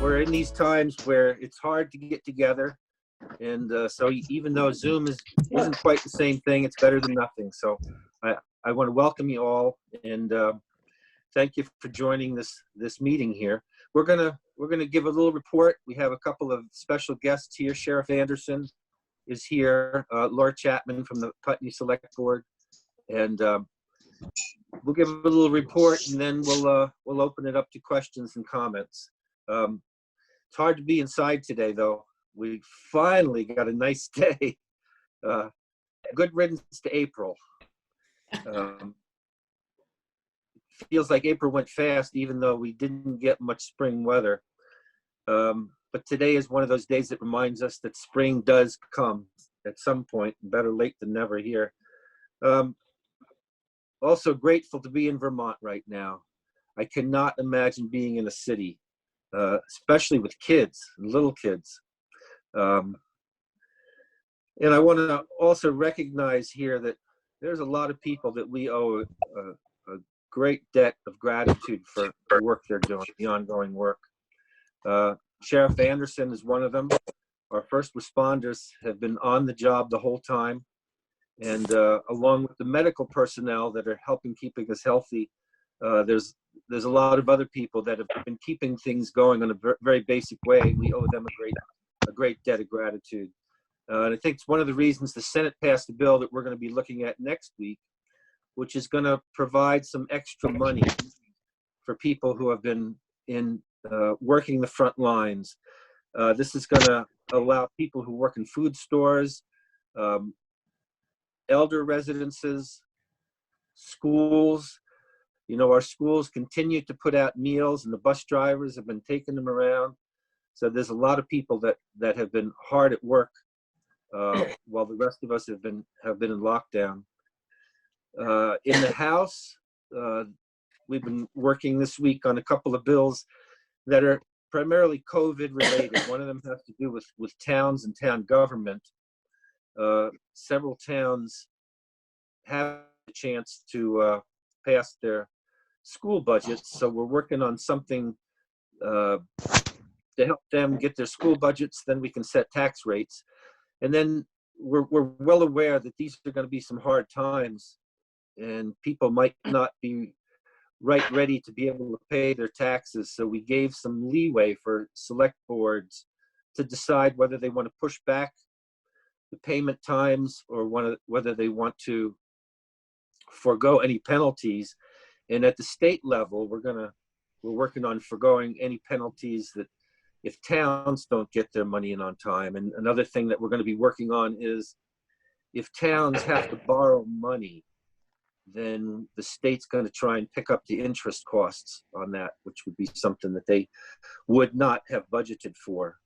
we're in these times where it's hard to get together, and so even though Zoom isn't quite the same thing, it's better than nothing. So I want to welcome you all, and thank you for joining this meeting here. We're gonna give a little report. We have a couple of special guests here. Sheriff Anderson is here, Laura Chapman from the Putney Select Board, and we'll give a little report, and then we'll open it up to questions and comments. It's hard to be inside today, though. We finally got a nice day. Good riddance to April. Feels like April went fast, even though we didn't get much spring weather. But today is one of those days that reminds us that spring does come at some point. Better late than never here. Also grateful to be in Vermont right now. I cannot imagine being in a city, especially with kids, little kids. And I want to also recognize here that there's a lot of people that we owe a great debt of gratitude for the work they're doing, the ongoing work. Sheriff Anderson is one of them. Our first responders have been on the job the whole time. And along with the medical personnel that are helping keeping us healthy, there's a lot of other people that have been keeping things going in a very basic way. We owe them a great debt of gratitude. And I think it's one of the reasons the Senate passed a bill that we're going to be looking at next week, which is going to provide some extra money for people who have been working the front lines. This is going to allow people who work in food stores, elder residences, schools. You know, our schools continue to put out meals, and the bus drivers have been taking them around. So there's a lot of people that have been hard at work while the rest of us have been in lockdown. In the House, we've been working this week on a couple of bills that are primarily COVID related. One of them has to do with towns and town government. Several towns have a chance to pass their school budgets, so we're working on something to help them get their school budgets. Then we can set tax rates, and then we're well aware that these are going to be some hard times, and people might not be ready to be able to pay their taxes. So we gave some leeway for select boards to decide whether they want to push back the payment times or whether they want to forego any penalties. And at the state level, we're working on foregoing any penalties that if towns don't get their money in on time. And another thing that we're going to be working on is if towns have to borrow money, then the state's going to try and pick up the interest costs on that, which would be something that they would not have budgeted for.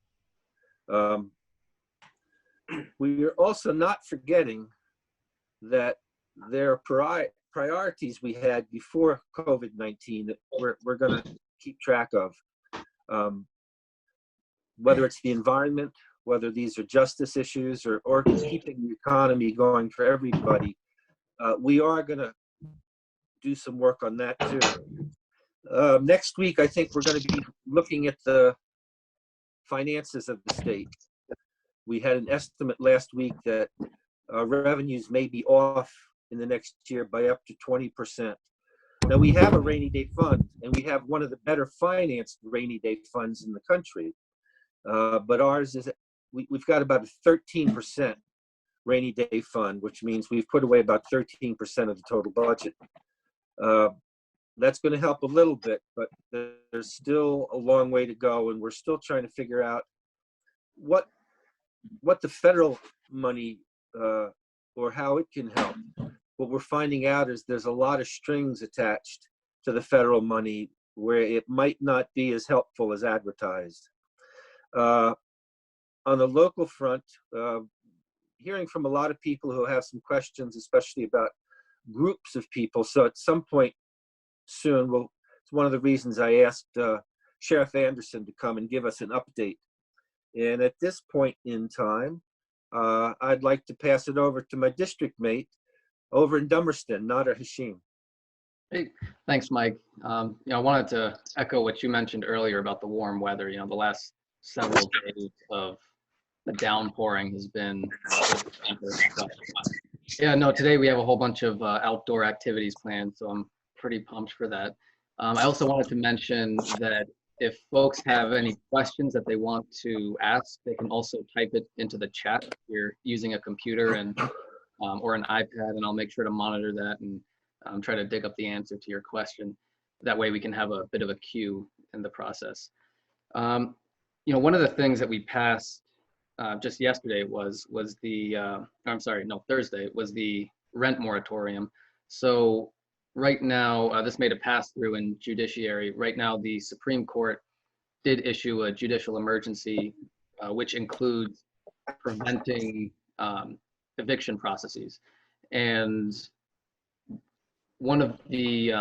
We are also not forgetting that there are priorities we had before COVID-19 that we're going to keep track of. Whether it's the environment, whether these are justice issues, or keeping the economy going for everybody. We are going to do some work on that too. Next week, I think we're going to be looking at the finances of the state. We had an estimate last week that revenues may be off in the next year by up to 20%. Now, we have a rainy day fund, and we have one of the better financed rainy day funds in the country. But ours is, we've got about a 13% rainy day fund, which means we've put away about 13% of the total budget. That's going to help a little bit, but there's still a long way to go, and we're still trying to figure out what the federal money or how it can help. What we're finding out is there's a lot of strings attached to the federal money where it might not be as helpful as advertised. On the local front, hearing from a lot of people who have some questions, especially about groups of people. So at some point soon, it's one of the reasons I asked Sheriff Anderson to come and give us an update. And at this point in time, I'd like to pass it over to my district mate over in Dummerston, Nader Hashim. Hey, thanks, Mike. I wanted to echo what you mentioned earlier about the warm weather. The last several days of the downpouring has been really hampered. But yeah, no, today we have a whole bunch of outdoor activities planned, so I'm pretty pumped for that. I also wanted to mention that if folks have any questions that they want to ask, they can also type it into the chat. You're using a computer and or an iPad, and I'll make sure to monitor that and try to dig up the answer to your question. That way we can have a bit of a queue in the process. Um, one of the things that we passed just yesterday was the I'm sorry, no, Thursday was the rent moratorium. So right now, this made a pass through in judiciary. Right now, the Supreme Court did issue a judicial emergency, which includes preventing eviction processes. And one of the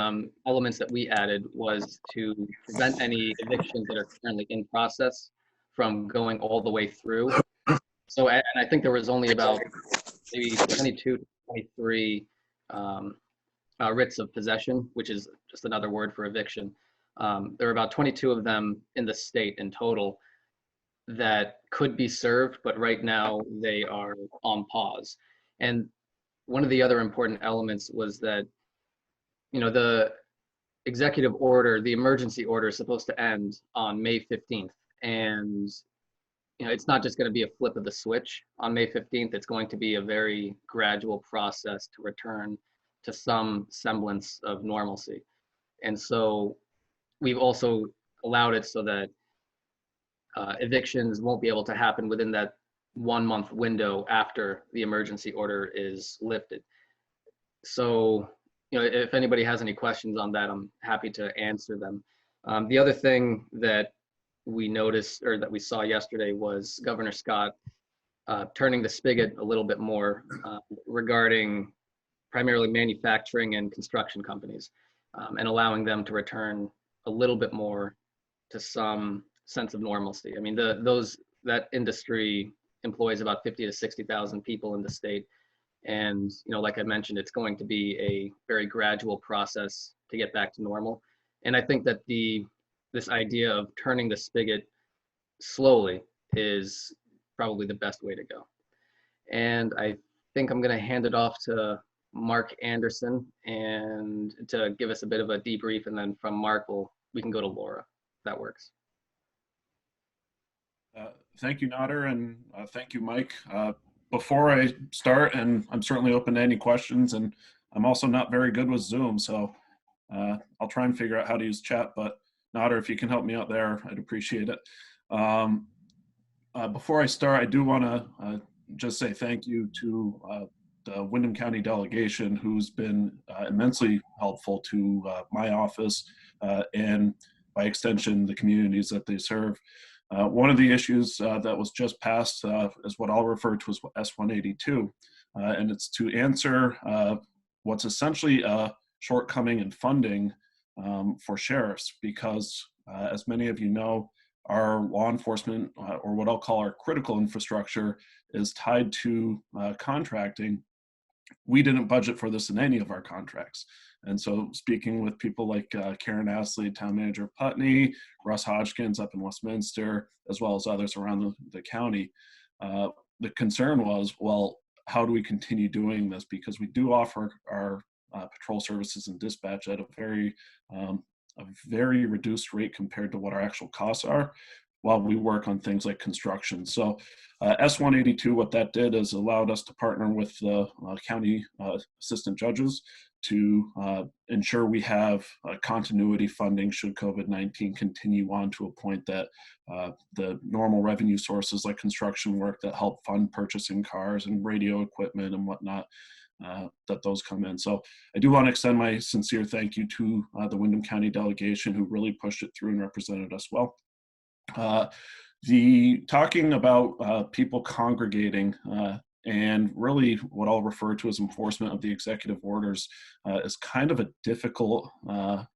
elements that we added was to prevent any evictions that are currently in process from going all the way through. So, and I think there was only about maybe 22 to 23 writs of possession, which is just another word for eviction. There are about 22 of them in the state in total that could be served, but right now they are on pause. And one of the other important elements was that, the executive order, the emergency order is supposed to end on May 15th. And, it's not just going to be a flip of the switch on May 15th. It's going to be a very gradual process to return to some semblance of normalcy. And so we've also allowed it so that evictions won't be able to happen within that 1 month window after the emergency order is lifted. So, if anybody has any questions on that, I'm happy to answer them. The other thing that we noticed or that we saw yesterday was Governor Scott turning the spigot a little bit more regarding primarily manufacturing and construction companies and allowing them to return a little bit more to some sense of normalcy. I mean, that industry employs about 50 to 60,000 people in the state. And, like I mentioned, it's going to be a very gradual process to get back to normal. And I think that this idea of turning the spigot slowly is probably the best way to go. And I think I'm going to hand it off to Mark Anderson and to give us a bit of a debrief. And then from Mark, we can go to Laura. If that works. Thank you, Nader, and thank you, Mike. Before I start, and I'm certainly open to any questions, and I'm also not very good with Zoom, so I'll try and figure out how to use chat, but Nader, if you can help me out there, I'd appreciate it. Before I start, I do want to just say thank you to the Windham County delegation, who's been immensely helpful to my office and by extension, the communities that they serve. One of the issues that was just passed is what I'll refer to as S-182, and it's to answer what's essentially a shortcoming in funding for sheriffs, because as many of you know, our law enforcement, or what I'll call our critical infrastructure, is tied to contracting. We didn't budget for this in any of our contracts. And so speaking with people like Karen Astley, Town Manager Putney, Russ Hodgkins up in Westminster, as well as others around the county, the concern was, well, how do we continue doing this? Because we do offer our patrol services and dispatch at a very reduced rate compared to what our actual costs are, while we work on things like construction. So S-182, what that did is allowed us to partner with the county assistant judges to ensure we have continuity funding should COVID-19 continue on to a point that the normal revenue sources like construction work that help fund purchasing cars and radio equipment and whatnot, that those come in. So I do want to extend my sincere thank you to the Windham County delegation, who really pushed it through and represented us well. The talking about people congregating and really what I'll refer to as enforcement of the executive orders is kind of a difficult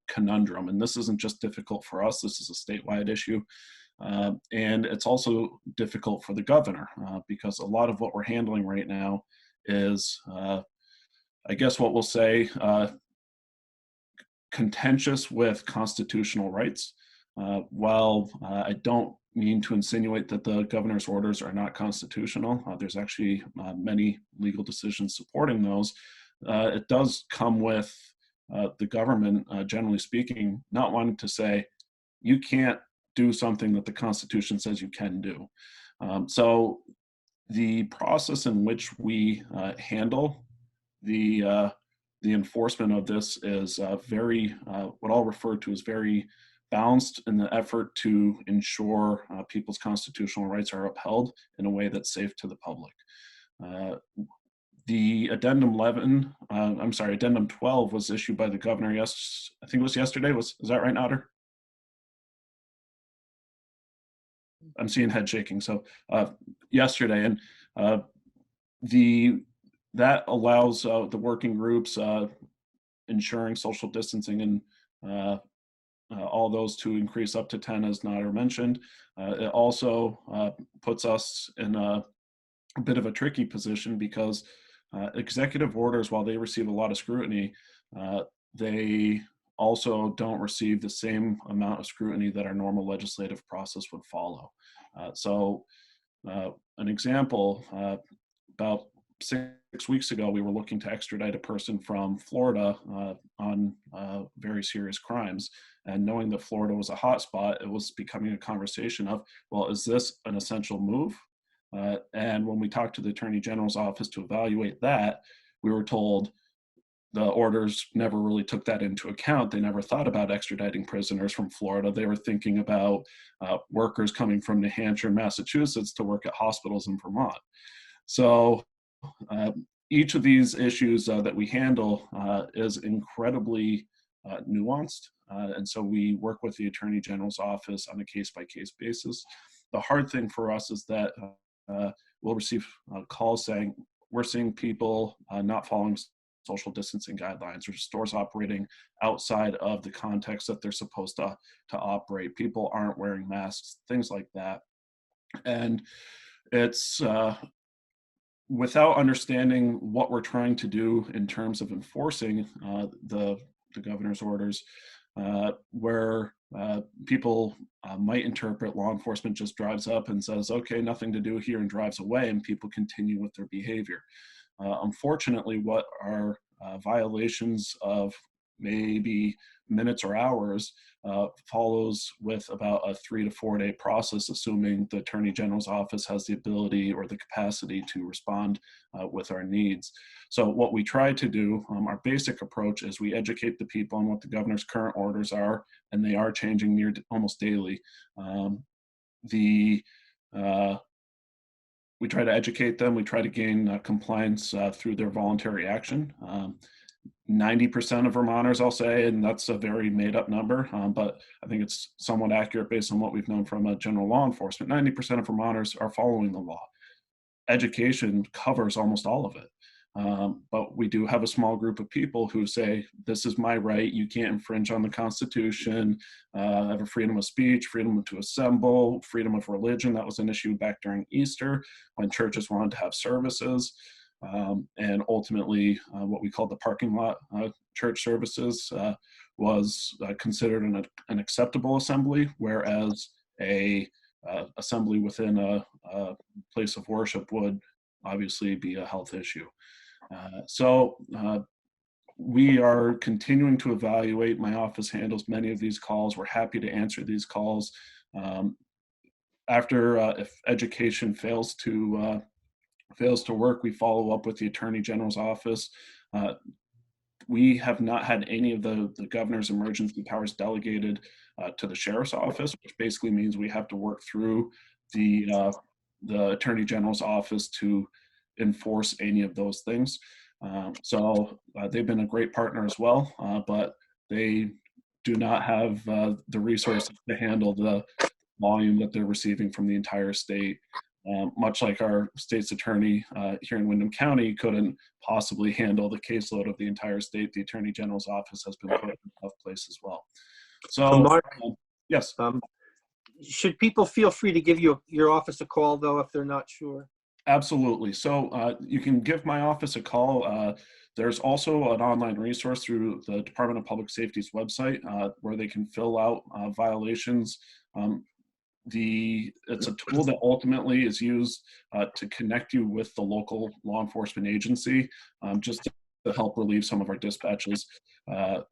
conundrum. And this isn't just difficult for us, this is a statewide issue. And it's also difficult for the governor because a lot of what we're handling right now is, I guess what we'll say, contentious with constitutional rights. While I don't mean to insinuate that the governor's orders are not constitutional, there's actually many legal decisions supporting those. It does come with the government, generally speaking, not wanting to say, you can't do something that the Constitution says you can do. So the process in which we handle the enforcement of this is very, what I'll refer to as very balanced in the effort to ensure people's constitutional rights are upheld in a way that's safe to the public. The addendum 12 was issued by the governor, I think it was yesterday, is that right, Nader? I'm seeing head shaking, so yesterday, and that allows the working groups ensuring social distancing and all those to increase up to 10, as Nader mentioned. It also puts us in a bit of a tricky position because executive orders, while they receive a lot of scrutiny, they also don't receive the same amount of scrutiny that our normal legislative process would follow. So an example, about 6 weeks ago, we were looking to extradite a person from Florida on very serious crimes. And knowing that Florida was a hotspot, it was becoming a conversation of, well, is this an essential move? And when we talked to the Attorney General's office to evaluate that, we were told the orders never really took that into account. They never thought about extraditing prisoners from Florida. They were thinking about workers coming from New Hampshire and Massachusetts to work at hospitals in Vermont. So each of these issues that we handle is incredibly nuanced. And so we work with the Attorney General's office on a case-by-case basis. The hard thing for us is that we'll receive calls saying, we're seeing people not following social distancing guidelines, or stores operating outside of the context that they're supposed to operate. People aren't wearing masks, things like that. And it's without understanding what we're trying to do in terms of enforcing the governor's orders, where people might interpret law enforcement just drives up and says, okay, nothing to do here, and drives away, and people continue with their behavior. Unfortunately, what are violations of maybe minutes or hours follows with about a 3 to 4 day process, assuming the Attorney General's office has the ability or the capacity to respond with our needs. So what we try to do, our basic approach, is we educate the people on what the governor's current orders are, and they are changing almost daily. We try to educate them. We try to gain compliance through their voluntary action. 90% of Vermonters, I'll say, and that's a very made up number, but I think it's somewhat accurate based on what we've known from general law enforcement. 90% of Vermonters are following the law. Education covers almost all of it. But we do have a small group of people who say, this is my right, you can't infringe on the Constitution, I have a freedom of speech, freedom to assemble, freedom of religion. That was an issue back during Easter when churches wanted to have services. And ultimately, what we called the parking lot church services was considered an acceptable assembly, whereas a assembly within a place of worship would obviously be a health issue. So we are continuing to evaluate. My office handles many of these calls. We're happy to answer these calls. If education fails to work, we follow up with the Attorney General's office. We have not had any of the governor's emergency powers delegated to the sheriff's office, which basically means we have to work through the Attorney General's office to enforce any of those things. So they've been a great partner as well, but they do not have the resources to handle the volume that they're receiving from the entire state. Much like our state's attorney here in Windham County couldn't possibly handle the caseload of the entire state, the Attorney General's office has been put in a tough place as well. So, Mark, yes. Should people feel free to give your office a call, though, if they're not sure? Absolutely. So you can give my office a call. There's also an online resource through the Department of Public Safety's website where they can fill out violations. It's a tool that ultimately is used to connect you with the local law enforcement agency, just to help relieve some of our dispatches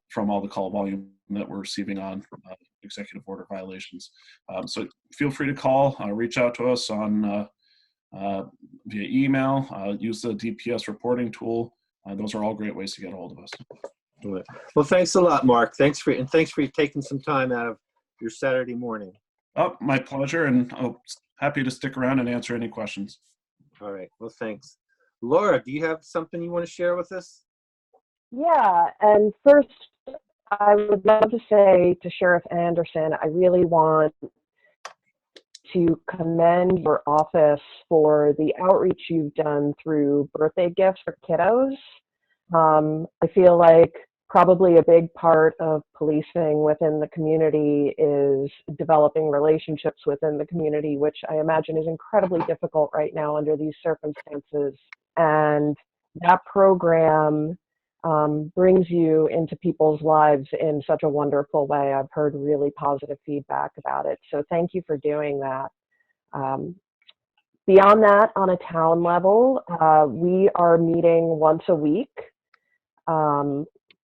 from all the call volume that we're receiving on executive order violations. So feel free to call, reach out to us on via email, use the DPS reporting tool. Those are all great ways to get a hold of us. Well, thanks a lot, Mark. Thanks for taking some time out of your Saturday morning. Oh, my pleasure, and happy to stick around and answer any questions. All right. Well, thanks. Laura, do you have something you want to share with us? Yeah, and first, I would love to say to Sheriff Anderson, I really want to commend your office for the outreach you've done through birthday gifts for kiddos. I feel like probably a big part of policing within the community is developing relationships within the community, which I imagine is incredibly difficult right now under these circumstances. And that program brings you into people's lives in such a wonderful way. I've heard really positive feedback about it. So thank you for doing that. Beyond that, on a town level, we are meeting once a week.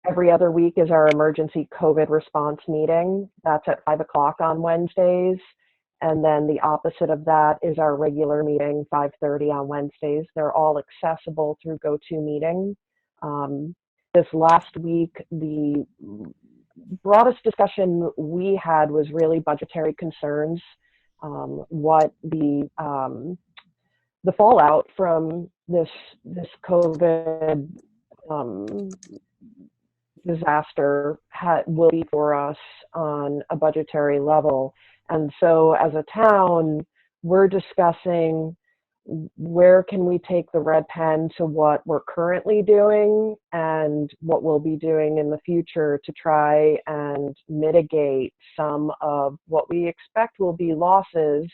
Every other week is our emergency COVID response meeting. That's at 5 o'clock on Wednesdays. And then the opposite of that is our regular meeting, 5:30 on Wednesdays. They're all accessible through GoToMeeting. This last week, the broadest discussion we had was really budgetary concerns, what the fallout from this COVID disaster will be for us on a budgetary level. And so as a town, we're discussing where can we take the red pen to what we're currently doing and what we'll be doing in the future to try and mitigate some of what we expect will be losses.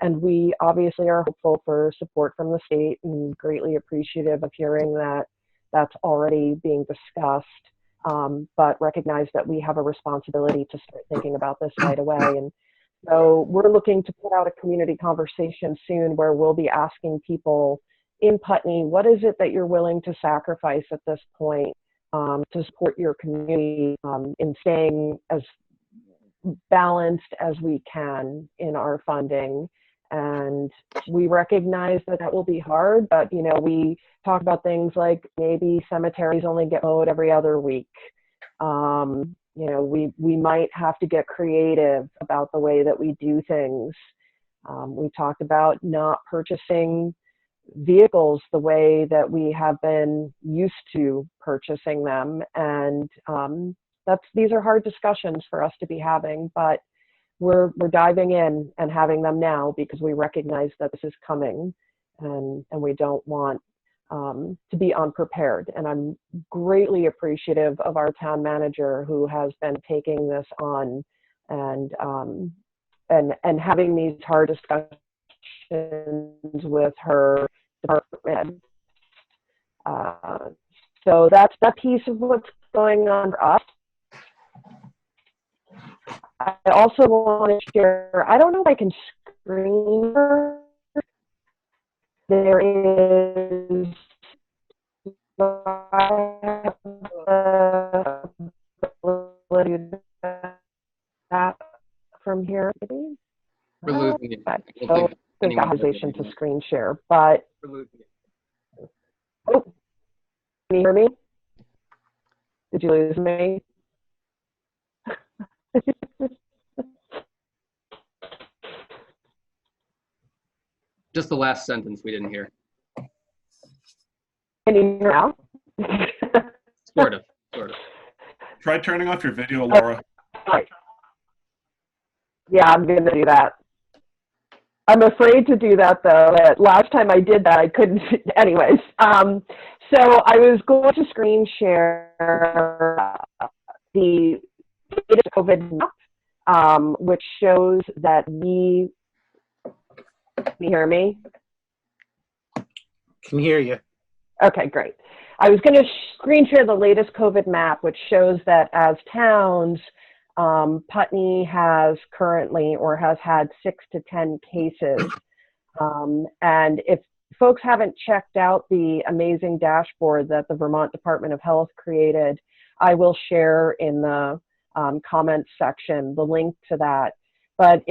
And we obviously are hopeful for support from the state and greatly appreciative of hearing that that's already being discussed, but recognize that we have a responsibility to start thinking about this right away. And so we're looking to put out a community conversation soon where we'll be asking people in Putney, what is it that you're willing to sacrifice at this point to support your community in staying as balanced as we can in our funding. And we recognize that that will be hard, but you know, we talk about things like maybe cemeteries only get mowed every other week. You know, we might have to get creative about the way that we do things. We talked about not purchasing vehicles the way that we have been used to purchasing them. And these are hard discussions for us to be having, but we're diving in and having them now because we recognize that this is coming and we don't want to be unprepared. And I'm greatly appreciative of our town manager who has been taking this on and having these hard discussions with her department. So that's that piece of what's going on for us. I also want to share, I don't know if I can screen her. There is that from here, maybe? We're losing it. So there's authorization to screen share, but oh, can you hear me? Did you lose me? Just the last sentence we didn't hear. Can you hear now? Sort of. Try turning off your video, Laura. Right. Yeah, I'm going to do that. I'm afraid to do that, though. Last time I did that, I couldn't. Anyways, so I was going to screen share the COVID map, which shows that we. Can you hear me? Can hear you. Okay, great. I was going to screen share the latest COVID map, which shows that as towns, Putney has currently or has had 6 to 10 cases. And if folks haven't checked out the amazing dashboard that the Vermont Department of Health created, I will share in the comments section the link to that. But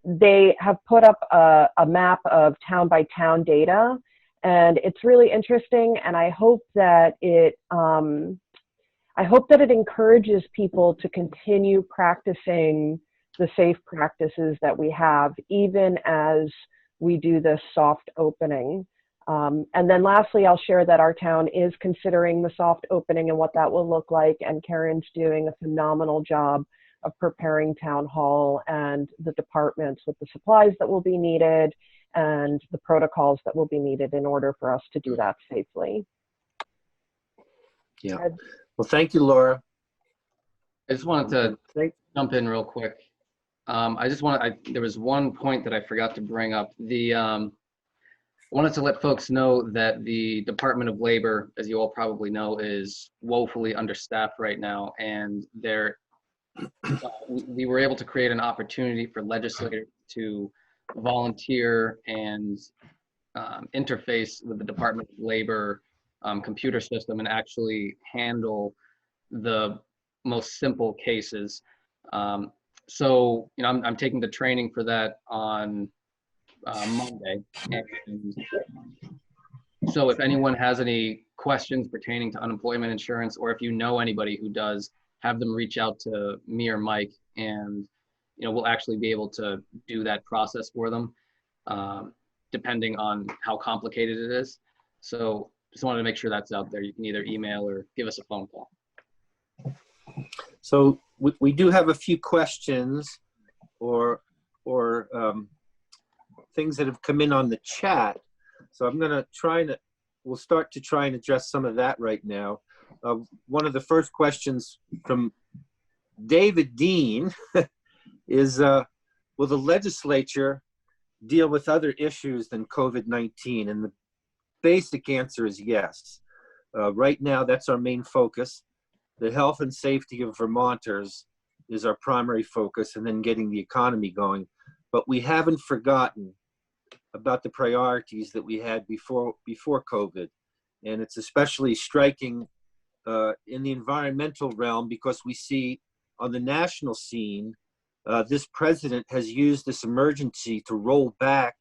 they have put up a map of town by town data, and it's really interesting. And I hope that it encourages people to continue practicing the safe practices that we have, even as we do this soft opening. And then lastly, I'll share that our town is considering the soft opening and what that will look like. And Karen's doing a phenomenal job of preparing town hall and the departments with the supplies that will be needed and the protocols that will be needed in order for us to do that safely. Yeah. Well, thank you, Laura. I just wanted to jump in real quick. There was one point that I forgot to bring up. I wanted to let folks know that the Department of Labor, as you all probably know, is woefully understaffed right now, and we were able to create an opportunity for legislators to volunteer and interface with the Department of Labor computer system and actually handle the most simple cases. So, I'm taking the training for that on Monday. And so if anyone has any questions pertaining to unemployment insurance, or if you know anybody who does, have them reach out to me or Mike, and we'll actually be able to do that process for them, depending on how complicated it is. So just wanted to make sure that's out there. You can either email or give us a phone call. So we do have a few questions or things that have come in on the chat. So I'm going to we'll start to try and address some of that right now. One of the first questions from David Dean is, will the legislature deal with other issues than COVID-19? And the basic answer is yes. Right now, that's our main focus. The health and safety of Vermonters is our primary focus, and then getting the economy going. But we haven't forgotten about the priorities that we had before COVID. And it's especially striking in the environmental realm, because we see on the national scene, this president has used this emergency to roll back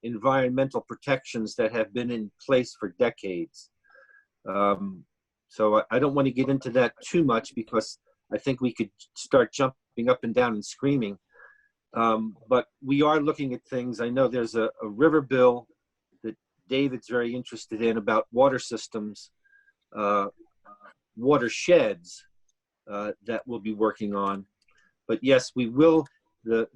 environmental protections that have been in place for decades. So I don't want to get into that too much, because I think we could start jumping up and down and screaming. But we are looking at things. I know there's a river bill that David's very interested in about water systems, watersheds that we'll be working on. But yes, we will. The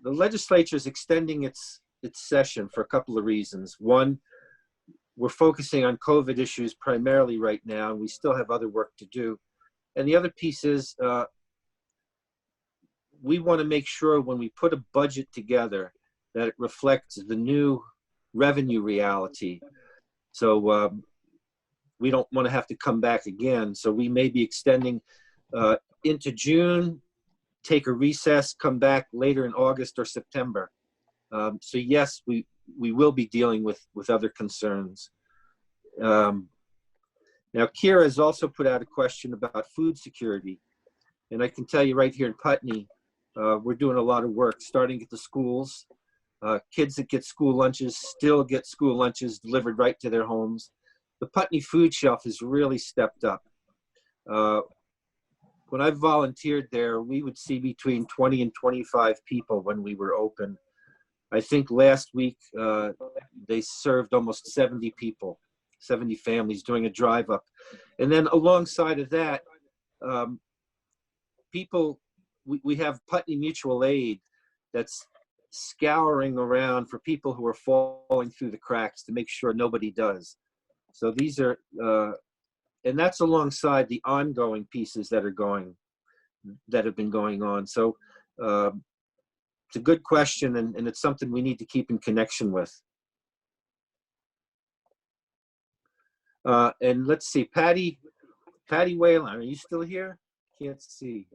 legislature is extending its session for a couple of reasons. One, we're focusing on COVID issues primarily right now, and we still have other work to do. And the other piece is we want to make sure when we put a budget together that it reflects the new revenue reality. So we don't want to have to come back again. So we may be extending into June, take a recess, come back later in August or September. So yes, we will be dealing with other concerns. Now, Kira has also put out a question about food security. And I can tell you right here in Putney, we're doing a lot of work starting at the schools. Kids that get school lunches still get school lunches delivered right to their homes. The Putney food shelf has really stepped up. When I volunteered there, we would see between 20 and 25 people when we were open. I think last week they served almost 70 people, 70 families doing a drive up. And then alongside of that, we have Putney Mutual Aid that's scouring around for people who are falling through the cracks to make sure nobody does. So these are, and that's alongside the ongoing pieces that have been going on. So it's a good question, and it's something we need to keep in connection with. And let's see, Patty Whalen, are you still here? Can't see.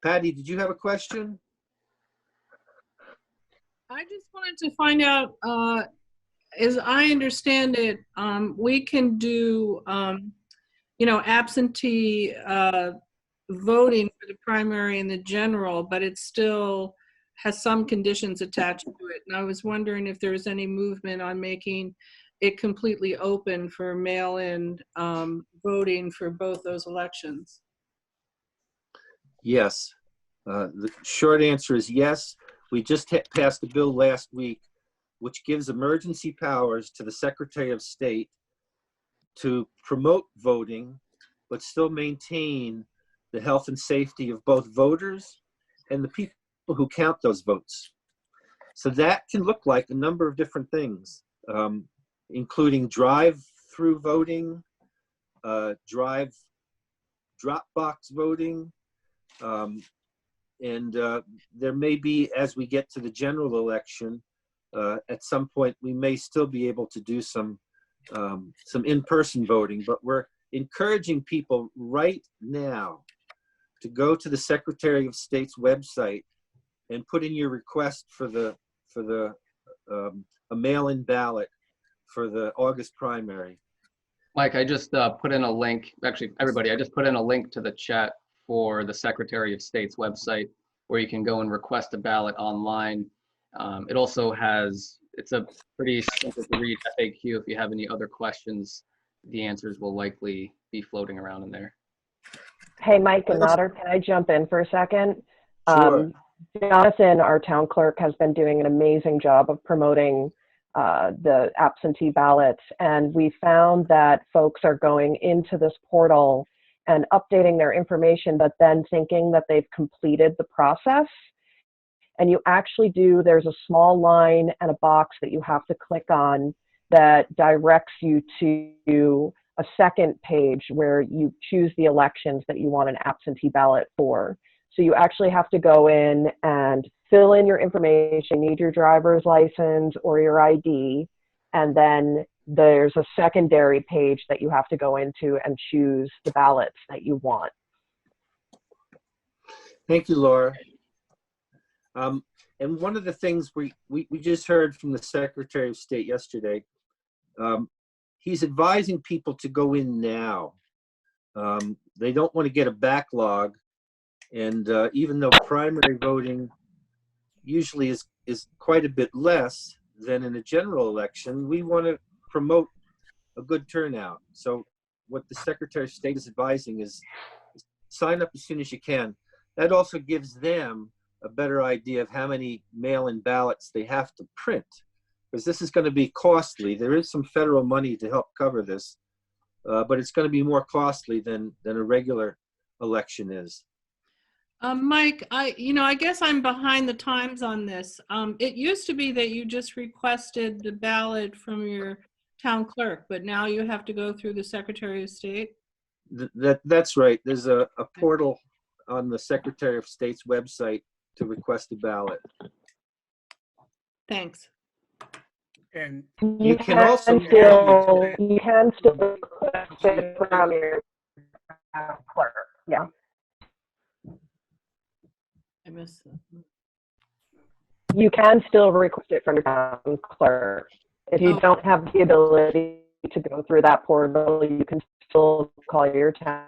Patty, did you have a question? I just wanted to find out, as I understand it, we can do, absentee voting for the primary and the general, but it still has some conditions attached to it. And I was wondering if there was any movement on making it completely open for mail-in voting for both those elections. Yes. The short answer is yes. We just passed a bill last week which gives emergency powers to the Secretary of State to promote voting, but still maintain the health and safety of both voters and the people who count those votes. So that can look like a number of different things, including drive-through voting, drop box voting, and there may be, as we get to the general election, at some point we may still be able to do some in-person voting, but we're encouraging people right now to go to the Secretary of State's website and put in your request for a mail-in ballot for the August primary. Mike, I just put in a link. Actually, everybody, I just put in a link to the chat for the Secretary of State's website where you can go and request a ballot online. It also has, it's a pretty simple to read FAQ. If you have any other questions, the answers will likely be floating around in there. Hey, Mike and Nader, can I jump in for a second? Sure. Jonathan, our town clerk, has been doing an amazing job of promoting the absentee ballots, and we found that folks are going into this portal and updating their information, but then thinking that they've completed the process. And you actually do, there's a small line and a box that you have to click on that directs you to a second page where you choose the elections that you want an absentee ballot for. So you actually have to go in and fill in your information, you need your driver's license or your ID, and then there's a secondary page that you have to go into and choose the ballots that you want. Thank you, Laura. And one of the things we just heard from the Secretary of State yesterday, he's advising people to go in now. They don't want to get a backlog. And even though primary voting usually is quite a bit less than in a general election, we want to promote a good turnout. So what the Secretary of State is advising is sign up as soon as you can. That also gives them a better idea of how many mail-in ballots they have to print, because this is going to be costly. There is some federal money to help cover this, but it's going to be more costly than a regular election is. Mike, I guess I'm behind the times on this. It used to be that you just requested the ballot from your town clerk, but now you have to go through the Secretary of State? That's right. There's a portal on the Secretary of State's website to request a ballot. Thanks. And you can also you can still request it from your town clerk. Yeah. I missed that. You can still request it from your town clerk. If you don't have the ability to go through that portal, you can still call your town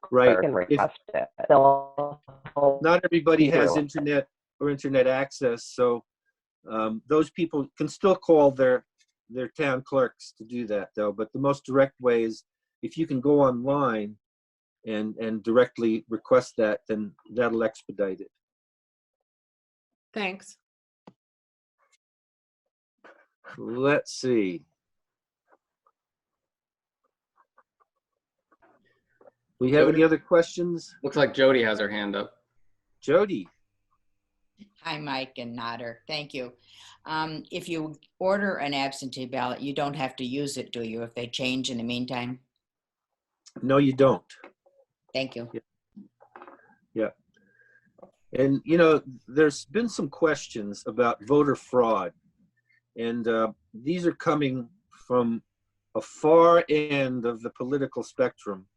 clerk and request it. Not everybody has internet or internet access, so those people can still call their town clerks to do that, though. But the most direct way is if you can go online and directly request that, then that'll expedite it. Thanks. Let's see. We have any other questions? Looks like Jody has her hand up. Jody. Hi, Mike and Nader. Thank you. If you order an absentee ballot, you don't have to use it, do you, if they change in the meantime? No, you don't. Thank you. Yeah. And, there's been some questions about voter fraud. And these are coming from a far end of the political spectrum,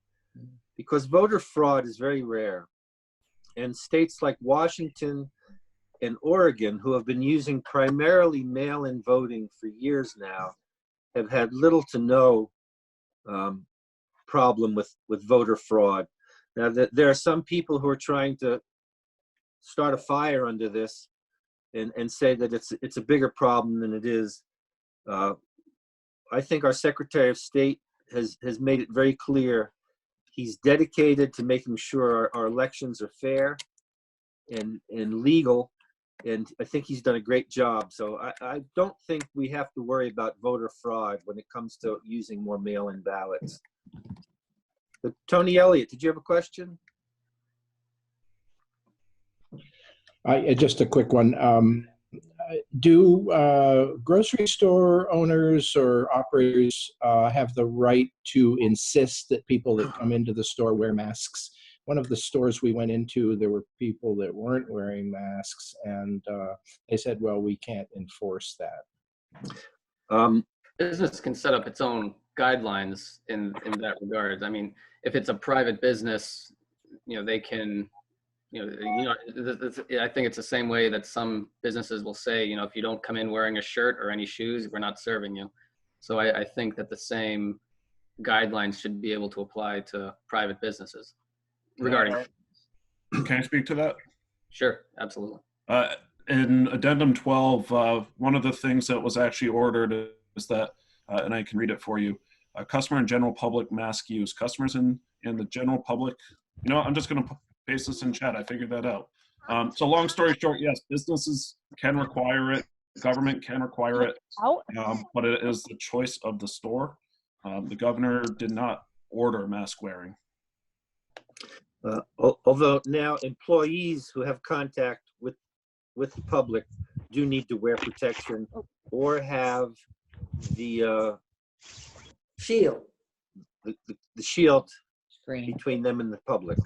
because voter fraud is very rare. And states like Washington and Oregon, who have been using primarily mail-in voting for years now, have had little to no problem with voter fraud. Now, there are some people who are trying to start a fire under this and say that it's a bigger problem than it is. I think our Secretary of State has made it very clear he's dedicated to making sure our elections are fair and legal, and I think he's done a great job. So I don't think we have to worry about voter fraud when it comes to using more mail-in ballots. But Tony Elliott, did you have a question? Just a quick one. Do grocery store owners or operators have the right to insist that people that come into the store wear masks? One of the stores we went into, there were people that weren't wearing masks, and they said, well, we can't enforce that. Business can set up its own guidelines in that regard. I mean, if it's a private business, they can, I think it's the same way that some businesses will say, if you don't come in wearing a shirt or any shoes, we're not serving you. So I think that the same guidelines should be able to apply to private businesses regarding. Can I speak to that? Sure, absolutely. In Addendum 12, one of the things that was actually ordered is that, and I can read it for you, customer and general public mask use. Customers in the general public, I'm just going to paste this in chat. I figured that out. So long story short, yes, businesses can require it. Government can require it, but it is the choice of the store. The governor did not order mask wearing. Although now employees who have contact with the public do need to wear protection or have the shield, the shield Screen. between them and the public.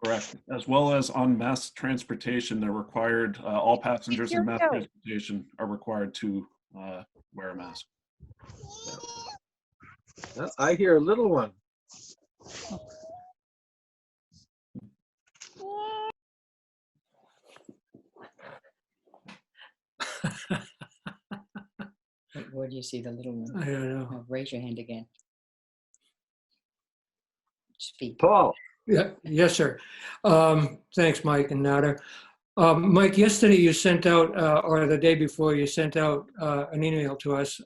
Correct. As well as on mass transportation, they're required, all passengers in mass transportation are required to wear a mask. I hear a little one. Where do you see the little one? I don't know. Oh, raise your hand again. Speak. Paul. Yeah, yes, sir. Thanks, Mike and Nader. Mike, yesterday you sent out, or the day before, you sent out an email to us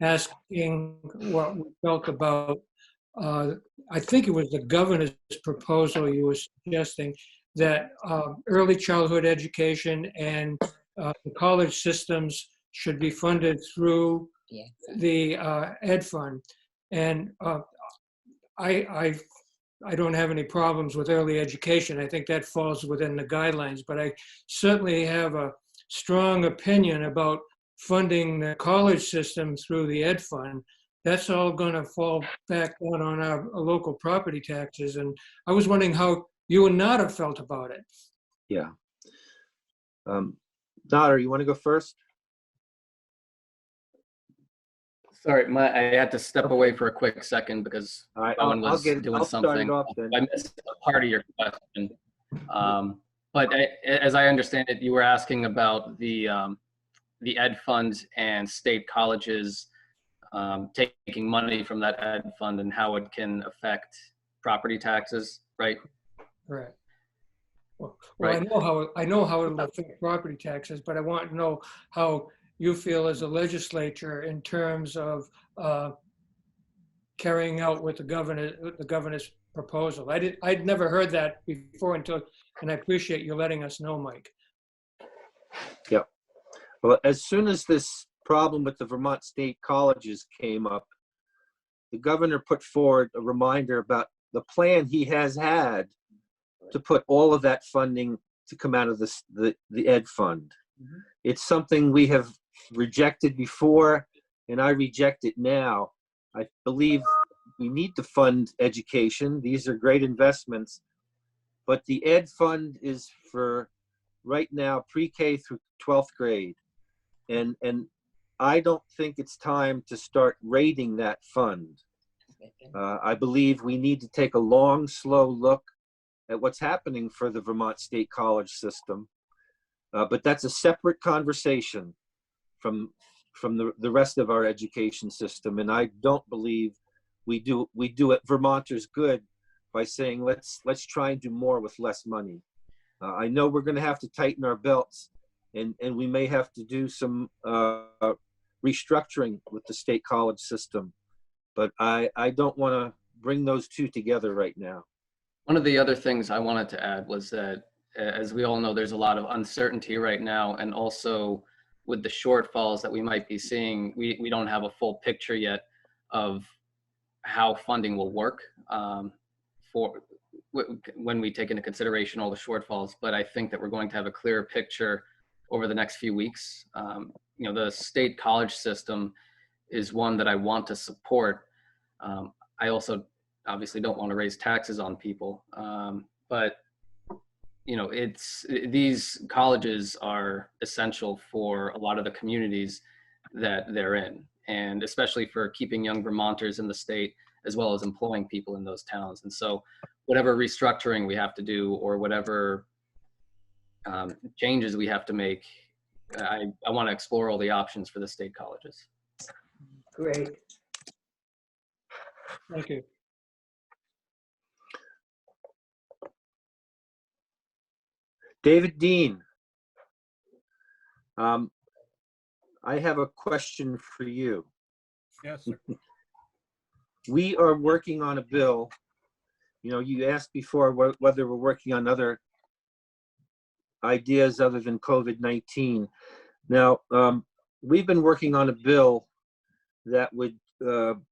asking what we felt about, I think it was the governor's proposal you were suggesting that early childhood education and the college systems should be funded through the Ed Fund. And I don't have any problems with early education. I think that falls within the guidelines, but I certainly have a strong opinion about funding the college system through the Ed Fund. That's all going to fall back down on our local property taxes. And I was wondering how you and Nader felt about it. Yeah. Nader, you want to go first? Sorry, I had to step away for a quick second because All right, Owen was doing I'll start something. it off then. I missed a part of your question. But as I understand it, you were asking about the Ed Fund and state colleges taking money from that Ed Fund and how it can affect property taxes, right? Right. Well, Right. I know how it'll affect property taxes, but I want to know how you feel as a legislature in terms of carrying out what the governor's proposal. I'd never heard that before and I appreciate you letting us know, Mike. Yep. Well, as soon as this problem with the Vermont state colleges came up, the governor put forward a reminder about the plan he has had to put all of that funding to come out of the Ed Fund. Mm-hmm. It's something we have rejected before, and I reject it now. I believe we need to fund education. These are great investments, but the Ed Fund is for right now pre-K through 12th grade. And I don't think it's time to start raiding that fund. I believe we need to take a long, slow look at what's happening for the Vermont State College system. But that's a separate conversation from the rest of our education system. And I don't believe we do it Vermonters good by saying, let's try and do more with less money. I know we're going to have to tighten our belts, and we may have to do some restructuring with the state college system. But I don't want to bring those two together right now. One of the other things I wanted to add was that, as we all know, there's a lot of uncertainty right now, and also with the shortfalls that we might be seeing, we don't have a full picture yet of how funding will work when we take into consideration all the shortfalls. But I think that we're going to have a clearer picture over the next few weeks. You know, the state college system is one that I want to support. I also obviously don't want to raise taxes on people, but you know, these colleges are essential for a lot of the communities that they're in, and especially for keeping young Vermonters in the state, as well as employing people in those towns. And so whatever restructuring we have to do, or whatever changes we have to make, I want to explore all the options for the state colleges. Great. Thank you. David Dean, I have a question for you. Yes, sir. We are working on a bill. You know, you asked before whether we're working on other ideas other than COVID-19. Now, we've been working on a bill that would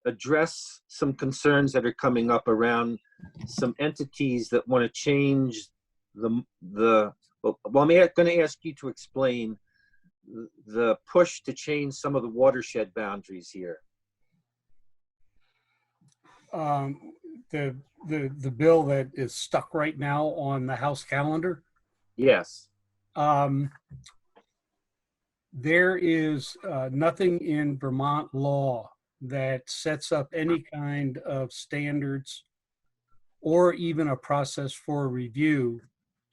address some concerns that are coming up around some entities that want to change well, I'm going to ask you to explain the push to change some of the watershed boundaries here. The bill that is stuck right now on the House calendar. Yes. There is nothing in Vermont law that sets up any kind of standards or even a process for review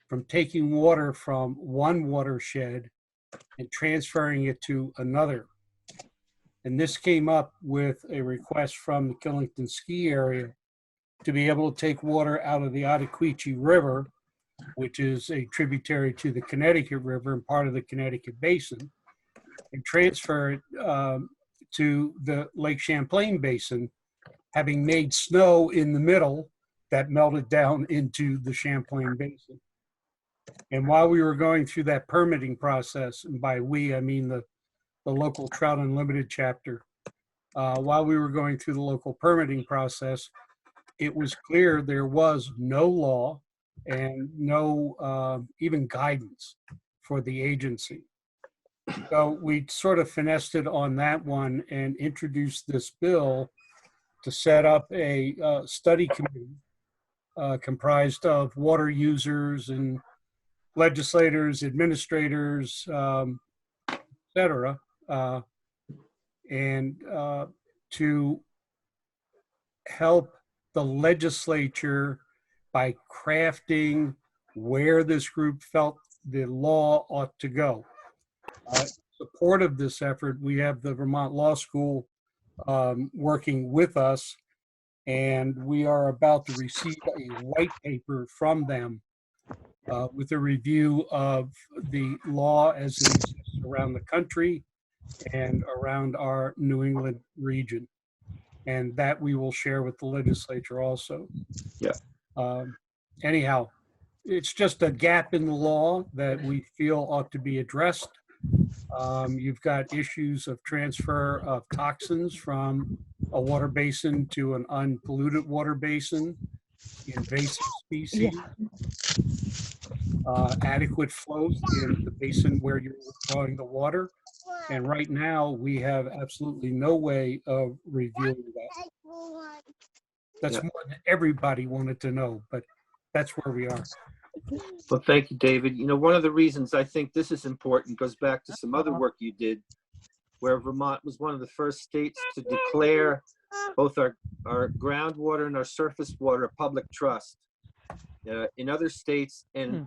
from taking water from one watershed and transferring it to another. And this came up with a request from the Killington ski area to be able to take water out of the Ottaquechee River, which is a tributary to the Connecticut River and part of the Connecticut Basin, and transfer it to the Lake Champlain Basin, having made snow in the middle that melted down into the Champlain Basin. And while we were going through that permitting process, and by we, I mean the local Trout Unlimited chapter, while we were going through the local permitting process, it was clear there was no law and no even guidance for the agency. So we sort of finessed it on that one and introduced this bill to set up a study committee comprised of water users and legislators, administrators, et cetera, and to help the legislature by crafting where this group felt the law ought to go. Support of this effort, we have the Vermont Law School working with us, and we are about to receive a white paper from them with a review of the law as it exists around the country and around our New England region. And that we will share with the legislature also. Yeah. Anyhow, it's just a gap in the law that we feel ought to be addressed. You've got issues of transfer of toxins from a water basin to an unpolluted water basin, invasive species, adequate flows in the basin where you're withdrawing the water. And right now, we have absolutely no way of reviewing that. That's more than everybody wanted to know, but that's where we are. Well, thank you, David. You know, one of the reasons I think this is important goes back to some other work you did where Vermont was one of the first states to declare both our groundwater and our surface water a public trust. In other states and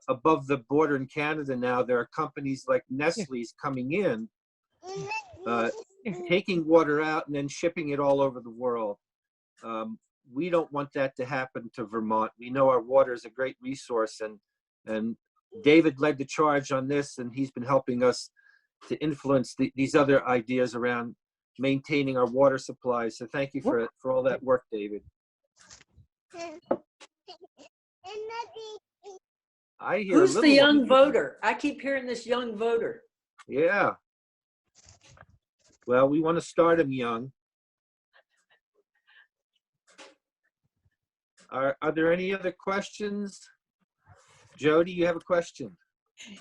above the border in Canada now, there are companies like Nestle's coming in, taking water out and then shipping it all over the world. We don't want that to happen to Vermont. We know our water is a great resource, and David led the charge on this, and he's been helping us to influence these other ideas around maintaining our water supplies. So thank you for all that work, David. I hear Who's the young voter? I keep hearing this young voter. Yeah. Well, we want to start them young. Are there any other questions? Jody, you have a question?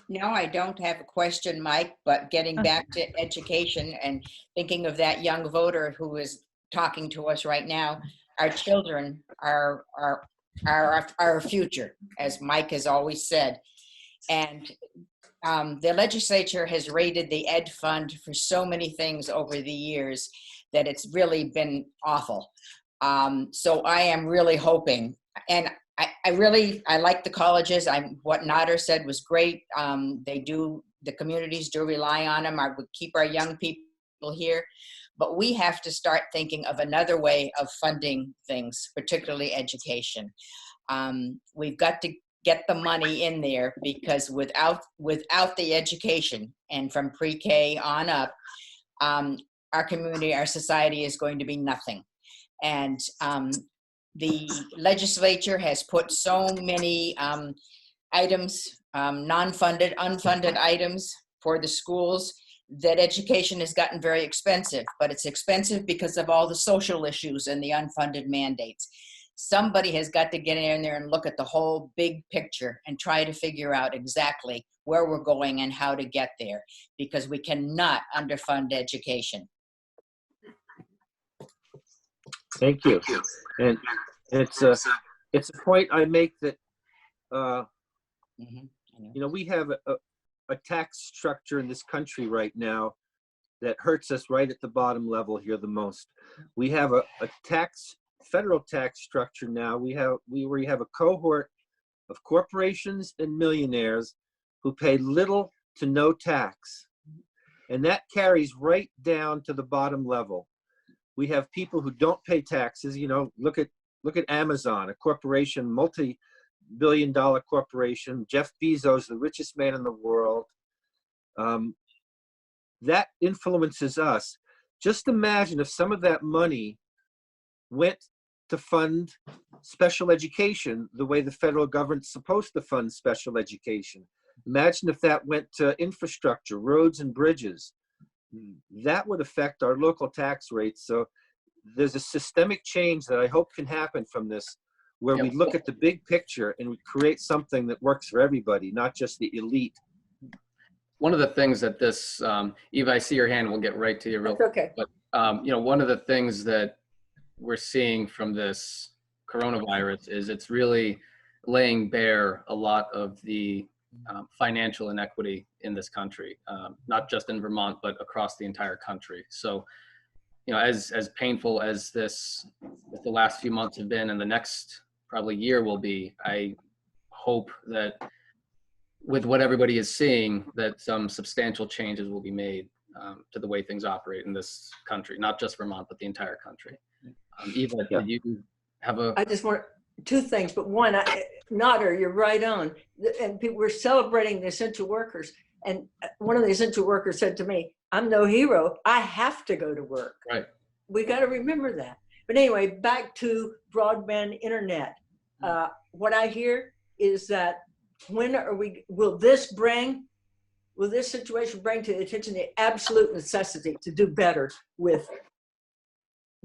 No, I don't have a question, Mike, but getting back to education and thinking of that young voter who is talking to us right now, our children are our future, as Mike has always said. And the legislature has raided the Ed Fund for so many things over the years that it's really been awful. So I am really hoping, and I like the colleges. What Nader said was great. The communities do rely on them. I would keep our young people here, but we have to start thinking of another way of funding things, particularly education. We've got to get the money in there, because without the education, and from pre-K on up, our community, our society is going to be nothing. And the legislature has put so many items, non-funded, unfunded items for the schools, that education has gotten very expensive. But it's expensive because of all the social issues and the unfunded mandates. Somebody has got to get in there and look at the whole big picture and try to figure out exactly where we're going and how to get there, because we cannot underfund education. Thank you. And it's a point I make that you know, we have a tax structure in this country right now that hurts us right at the bottom level here the most. We have a federal tax structure now. We have a cohort of corporations and millionaires who pay little to no tax, and that carries right down to the bottom level. We have people who don't pay taxes. You know, look at Amazon, a corporation, multi-billion-dollar corporation. Jeff Bezos, the richest man in the world. That influences us. Just imagine if some of that money went to fund special education the way the federal government's supposed to fund special education. Imagine if that went to infrastructure, roads and bridges. That would affect our local tax rates. So there's a systemic change that I hope can happen from this, where we look at the big picture and we create something that works for everybody, not just the elite. One of the things that this, Eva, I see your hand, we'll get right to you real quick. Okay. But, you know, one of the things that we're seeing from this coronavirus is it's really laying bare a lot of the financial inequity in this country, not just in Vermont, but across the entire country. So, you know, as painful as the last few months have been, and the next probably year will be, I hope that with what everybody is seeing, that some substantial changes will be made to the way things operate in this country, not just Vermont, but the entire country. Eva, did you have a... I just want two things, but one, Nader, you're right on. And we're celebrating the essential workers. And one of the essential workers said to me, I'm no hero, I have to go to work. Right. We got to remember that. But anyway, back to broadband internet. What I hear is that will this situation bring to the attention the absolute necessity to do better with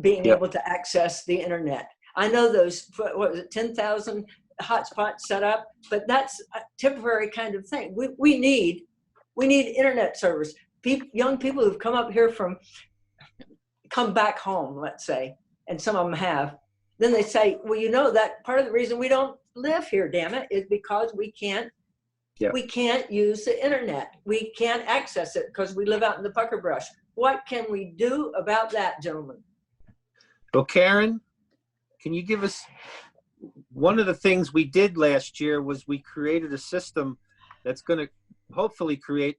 being able to access the internet? I know those, what was it, 10,000 hotspots set up, but that's a temporary kind of thing. We need internet service. Young people who've come up here come back home, let's say, and some of them have, then they say, well, you know, that part of the reason we don't live here, damn it, is because we can't use the internet. We can't access it because we live out in the pucker brush. What can we do about that, gentlemen? Well, Karen, can you give us, one of the things we did last year was we created a system that's going to hopefully create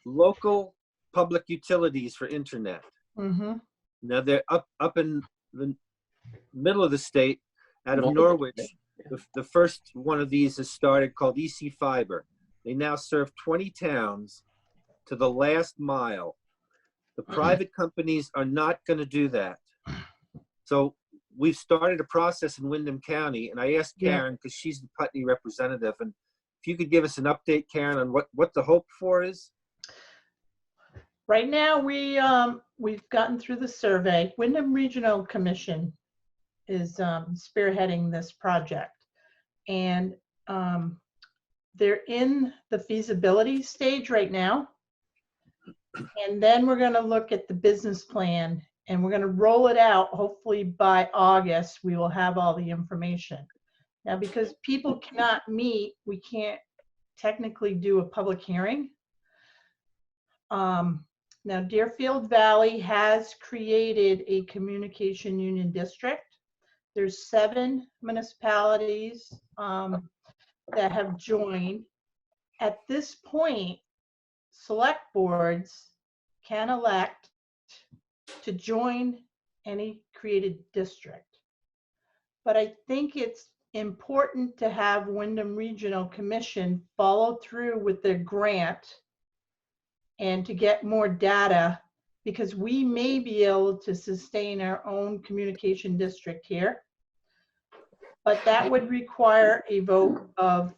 local public utilities for internet. Mm-hmm. Now they're up in the middle of the state, out of Multiple Norwich. states. The first one of these has started, called EC Fiber. They now serve 20 towns to the last mile. The private companies are not going to do that. So we've started a process in Windham County, and I asked Karen, because she's the Putney representative, and if you could give us an update, Karen, on what the hope for is. Right now, we've gotten through the survey. Wyndham Regional Commission is spearheading this project, and they're in the feasibility stage right now. And then we're going to look at the business plan, and we're going to roll it out. Hopefully by August, we will have all the information. Now, because people cannot meet, we can't technically do a public hearing. Now, Deerfield Valley has created a communication union district. There's 7 municipalities that have joined. At this point, select boards can elect to join any created district. But I think it's important to have Wyndham Regional Commission follow through with their grant and to get more data, because we may be able to sustain our own communication district here. But that would require a vote of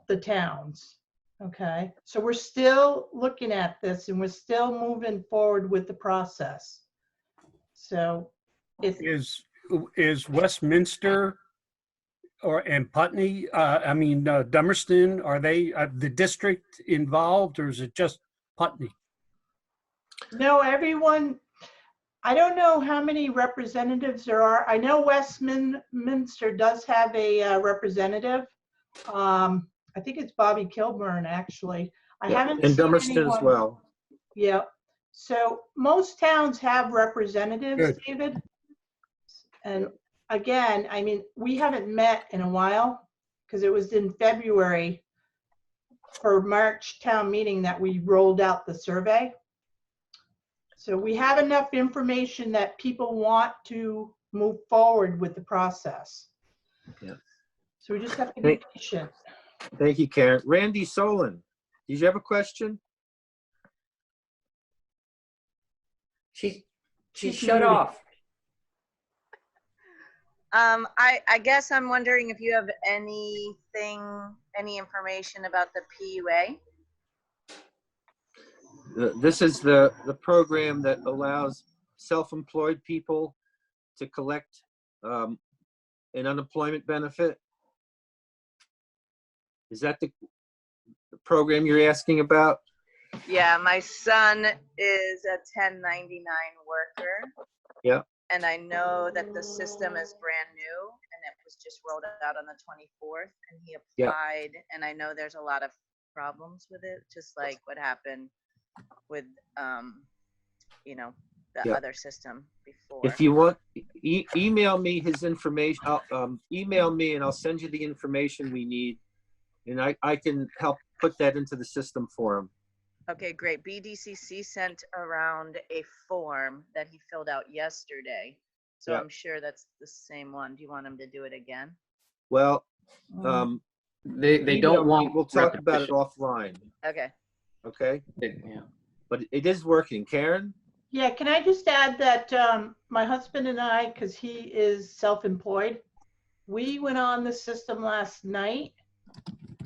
the towns. Okay, so we're still looking at this, and we're still moving forward with the process. So Is Westminster and Putney, Dummerston, are they the district involved, or is it just Putney? no, everyone, I don't know how many representatives there are. I know Westminster does have a representative. I think it's Bobby Kilburn, actually. I haven't And seen Dummerston anyone. as well. Yeah. So most towns have representatives, Good. David. And again, I mean, we haven't met in a while because it was in February for March town meeting that we rolled out the survey. So we have enough information that people want to move forward with the process. Yeah. So we just have to be patient. Thank you, Karen. Randy Solon, did you have a question? She's shut off. I guess I'm wondering if you have any information about the PUA? This is the program that allows self-employed people to collect an unemployment benefit. Is that the program you're asking about? Yeah, my son is a 1099 worker. Yeah. And I know that the system is brand new and it was just rolled out on the 24th, and he applied, and I know there's a lot of problems with it, just like what happened with the other system before. If you want, email me his information. Email me and I'll send you the information we need, and I can help put that into the system for him. Okay, great. BDCC sent around a form that he filled out yesterday. So Yeah. I'm sure that's the same one. Do you want him to do it again? Well, They don't want. We'll talk about it repetition. offline. Okay. Okay. Yeah. But it is working. Karen? Yeah, can I just add that my husband and I, because he is self-employed, we went on the system last night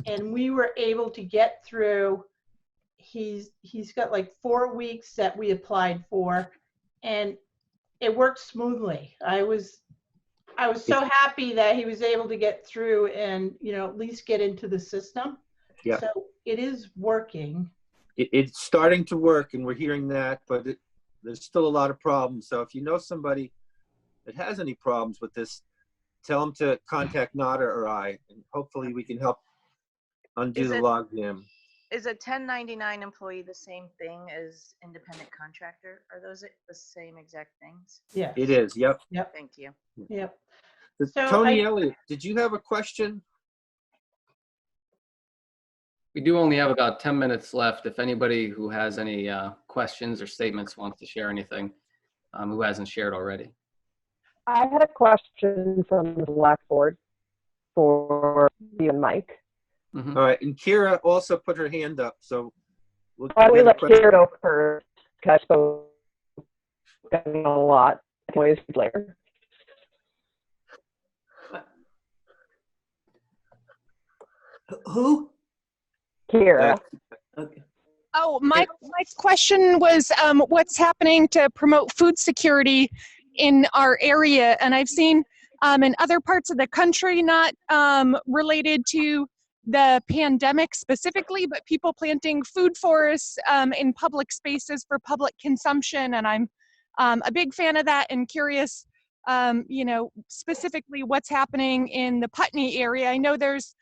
and we were able to get through. He's got like 4 weeks that we applied for, and it worked smoothly. I was so happy that he was able to get through and, at least get into the system. Yeah. So it is working. It's starting to work, and we're hearing that, but there's still a lot of problems. So if you know somebody that has any problems with this, tell them to contact Nader or I, and hopefully we can help undo the logjam. is a 1099 employee the same thing as independent contractor? Are those the same exact things? Yes. It is, yep. Yep. Thank you. Yep. So I, Tony Elliott, did you have a question? We do only have about 10 minutes left. If anybody who has any questions or statements wants to share anything, who hasn't shared already. I had a question from the select board for you and Mike. Mhm. All right, and Kira also put her hand up, so we'll Why don't we get a let question. Kira go first? Because I spoke a lot. I can always later. Who? Kira. Okay. Oh, my question was what's happening to promote food security in our area? And I've seen in other parts of the country, not related to the pandemic specifically, but people planting food forests in public spaces for public consumption. And I'm a big fan of that and curious, you know, specifically what's happening in the Putney area. I know there's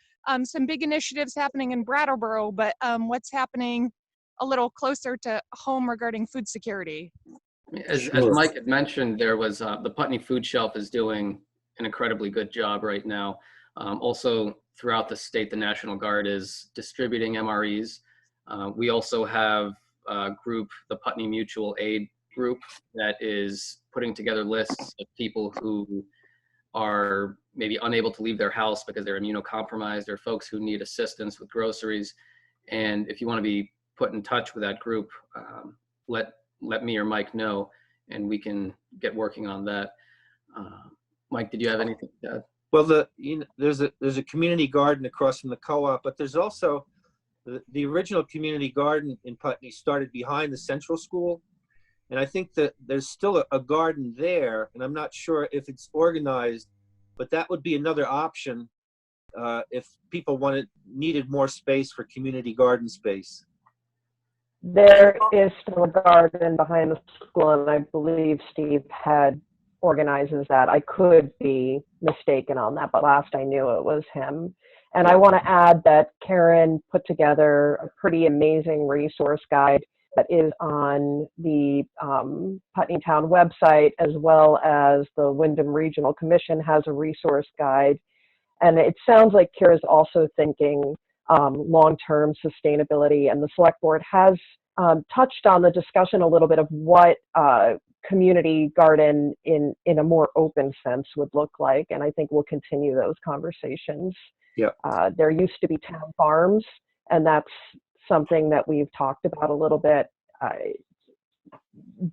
some big initiatives happening in Brattleboro, but what's happening a little closer to home regarding food security? As Mike had mentioned, there was the Putney Food Shelf is doing an incredibly good job right now. Also, throughout the state, the National Guard is distributing MREs. We also have a group, the Putney Mutual Aid Group, that is putting together lists of people who are maybe unable to leave their house because they're immunocompromised, or folks who need assistance with groceries. And if you want to be put in touch with that group, let me or Mike know, and we can get working on that. Mike, did you have anything to add? Well, there's a community garden across from the co-op, but there's also the original community garden in Putney started behind the central school, and I think that there's still a garden there, and I'm not sure if it's organized, but that would be another option if people needed more space for community garden space. There is still a garden behind the school, and I believe Steve Head organizes that. I could be mistaken on that, but last I knew it was him. And I want to add that Karen put together a pretty amazing resource guide that is on the Putney Town website, as well as the Wyndham Regional Commission has a resource guide. And it sounds like Kira's also thinking long-term sustainability, and the select board has touched on the discussion a little bit of what community garden in a more open sense would look like, and I think we'll continue those conversations. Yeah. There used to be town farms, and that's something that we've talked about a little bit,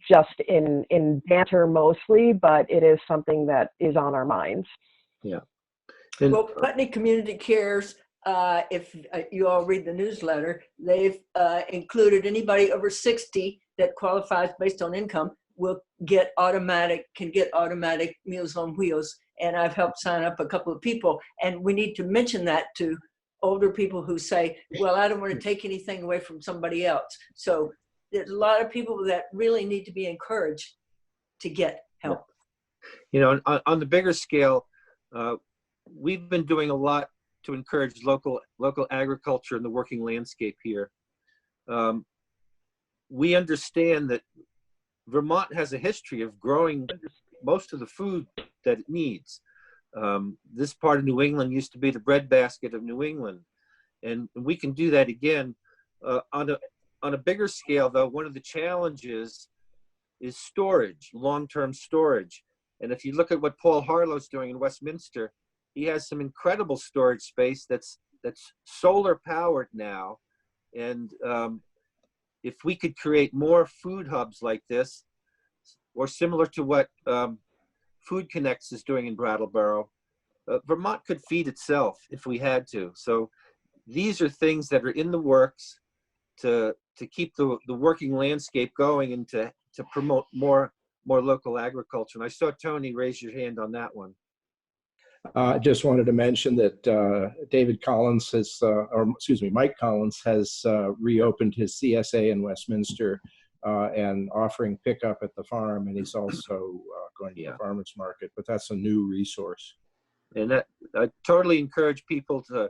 just in banter mostly, but it is something that is on our minds. Yeah. Well, Putney Community Cares, if you all read the newsletter, they've included anybody over 60 that qualifies based on income can get automatic Meals on Wheels. And I've helped sign up a couple of people. And we need to mention that to older people who say, well, I don't want to take anything away from somebody else. So there's a lot of people that really need to be encouraged to get help. You know, on the bigger scale, we've been doing a lot to encourage local agriculture in the working landscape here. We understand that Vermont has a history of growing most of the food that it needs. This part of New England used to be the breadbasket of New England, and we can do that again. On a bigger scale, though, one of the challenges is storage, long-term storage. And if you look at what Paul Harlow's doing in Westminster, he has some incredible storage space that's solar powered now. And if we could create more food hubs like this, or similar to what Food Connects is doing in Brattleboro, Vermont could feed itself if we had to. So these are things that are in the works to keep the working landscape going and to promote more local agriculture. And I saw Tony raise your hand on that one. Just wanted to mention that Mike Collins has reopened his CSA in Westminster and offering pickup at the farm, and he's also going to the farmers market, but that's a new resource. And that I totally encourage people to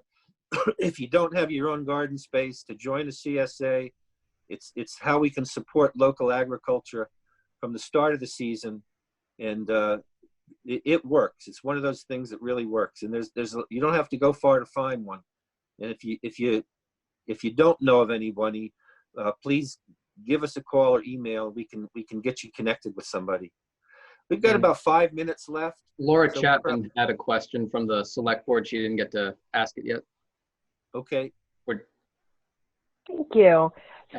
if you don't have your own garden space, to join a CSA. It's how we can support local agriculture from the start of the season, and it works. It's one of those things that really works, and you don't have to go far to find one. And if you don't know of anybody, please give us a call or email. We can get you connected with somebody. We've got about 5 minutes left. Laura Chapman had a question from the select board. She didn't get to ask it yet. Okay. Thank you.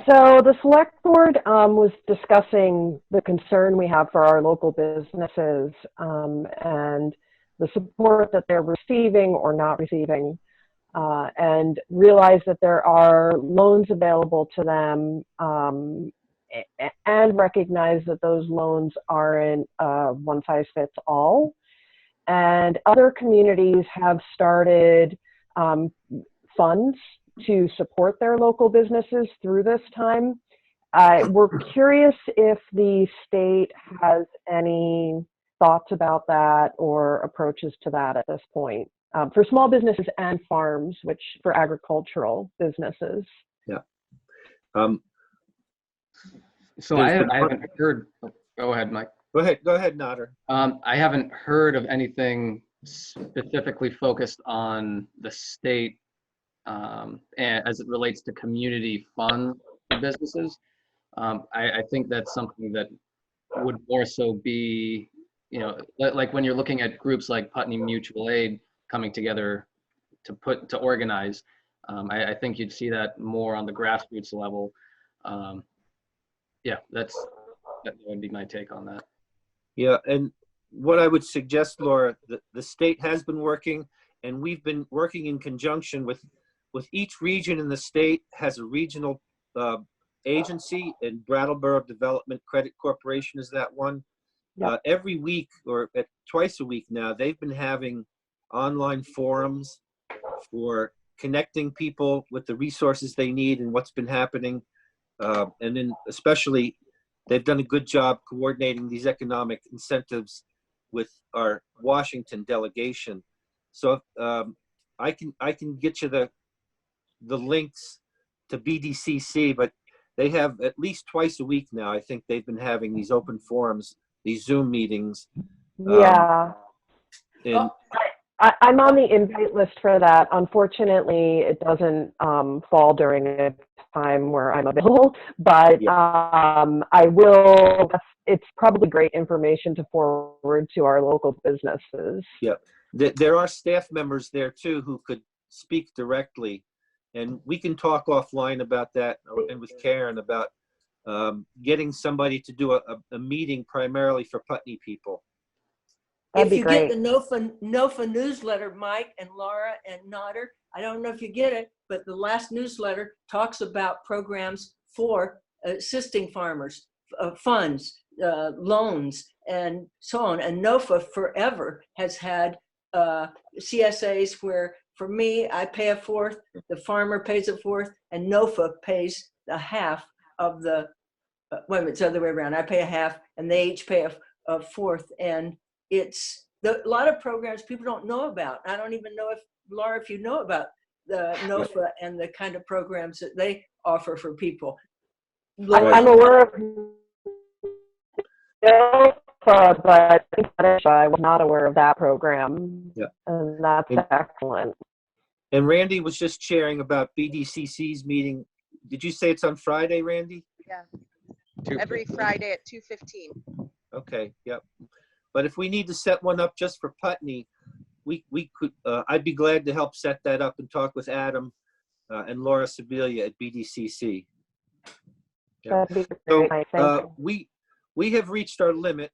So the select board was discussing the concern we have for our local businesses and the support that they're receiving or not receiving, and realize that there are loans available to them, and recognize that those loans aren't one size fits all. And other communities have started funds to support their local businesses through this time. We're curious if the state has any thoughts about that or approaches to that at this point, for small businesses and farms, which for agricultural businesses. Yeah. So I haven't heard, go ahead, Mike. Go ahead, Nader. I haven't heard of anything specifically focused on the state as it relates to community funds for businesses. I think that's something that would more so be, like when you're looking at groups like Putney Mutual Aid coming together to organize, I think you'd see that more on the grassroots level. Yeah, that would be my take on that. Yeah, and what I would suggest, Laura, the state has been working, and we've been working in conjunction with each region in the state has a regional agency, and Brattleboro Development Credit Corporation is that one. Yep. Every week or twice a week now, they've been having online forums for connecting people with the resources they need and what's been happening. And then especially, they've done a good job coordinating these economic incentives with our Washington delegation. So I can get you the links to BDCC, but they have at least twice a week now. I think they've been having these open forums, these Zoom meetings. Yeah. I'm on the invite list for that. Unfortunately, it doesn't fall during a time where I'm available, but I will. It's probably great information to forward to our local businesses. Yeah, there are staff members there too who could speak directly, and we can talk offline about that, and with Karen about getting somebody to do a meeting primarily for Putney people. That'd if you great. get the NOFA newsletter, Mike and Laura and Nader, I don't know if you get it, but the last newsletter talks about programs for assisting farmers, funds, loans, and so on. And NOFA forever has had CSAs where, for me, I pay a fourth, the farmer pays a fourth, and NOFA pays a half of the, wait a minute, it's the other way around. I pay a half, and they each pay a fourth. And it's a lot of programs people don't know about. I don't even know if, Laura, if you know about the NOFA and the kind of programs that they offer for people. I'm aware of NOFA, but I was not aware of that program. Yeah. And that's excellent. And Randy was just sharing about BDCC's meeting. Did you say it's on Friday, Randy? Yeah. Every Friday at 2:15. Okay, yep. But if we need to set one up just for Putney, we could. I'd be glad to help set that up and talk with Adam and Laura Sibilia at BDCC. That'd be great. So we have reached our limit.